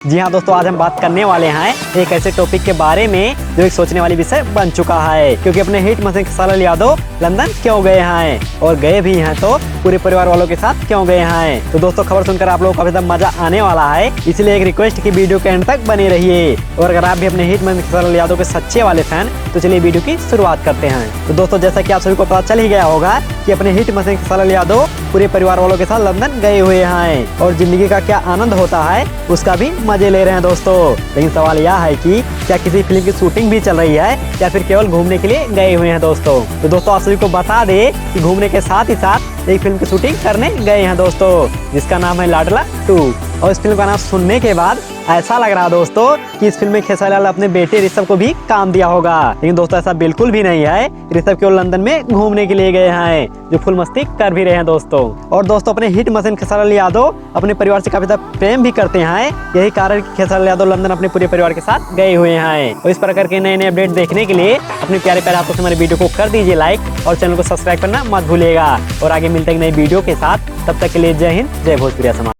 जी हाँ दोस्तों, आज हम बात करने वाले हैं एक ऐसे टॉपिक के बारे में जो एक सोचने वाली विषय बन चुका है, क्योंकि अपने hit machine Khesari Yadav London क्यों गए हैं और गए भी हैं तो पूरे परिवार वालों के साथ क्यों गए हैं। तो दोस्तों, खबर सुनकर आप लोगों को काफी मजा आने वाला है, इसलिए एक रिक्वेस्ट की वीडियो के एंड तक बने रहिए। और अगर आप भी अपने हिट मशीन खेसारी यादव के सच्चे वाले फैन तो चलिए वीडियो की शुरुआत करते हैं। तो दोस्तों, जैसा कि आप सभी को पता चल ही गया होगा कि अपने हिट मशीन खेसारी यादव पूरे परिवार वालों के साथ लंदन गए हुए हैं और जिंदगी का क्या आनंद होता है उसका भी मजे ले रहे हैं दोस्तों। लेकिन सवाल यह है कि क्या किसी फिल्म की शूटिंग भी चल रही है या फिर केवल घूमने के लिए गए हुए हैं दोस्तों। तो दोस्तों, आप सभी को बता दे कि घूमने के साथ ही साथ एक फिल्म की शूटिंग करने गए हैं दोस्तों, जिसका नाम है लाडला 2। और इस फिल्म का नाम सुनने के बाद ऐसा लग रहा है दोस्तों कि इस फिल्म में खेसारी लाल अपने बेटे ऋषभ को भी काम दिया होगा, लेकिन दोस्तों ऐसा बिल्कुल भी नहीं है। ऋषभ केवल लंदन में घूमने के लिए गए हैं, जो फुल मस्ती कर भी रहे हैं दोस्तों। और दोस्तों, अपने हिट मशीन खेसारी लाल यादव अपने परिवार से काफी ज्यादा प्रेम भी करते हैं, यही कारण खेसारी लाल यादव लंदन अपने पूरे परिवार के साथ गए हुए हैं। और इस प्रकार के नए नए अपडेट देखने के लिए अपने प्यारे प्यारे हाथों से हमारे वीडियो को कर दीजिए लाइक और चैनल को सब्सक्राइब करना मत भूलिएगा। और आगे मिलते हैं नई वीडियो के साथ, तब तक के लिए जय हिंद, जय भोजपुरी समाज।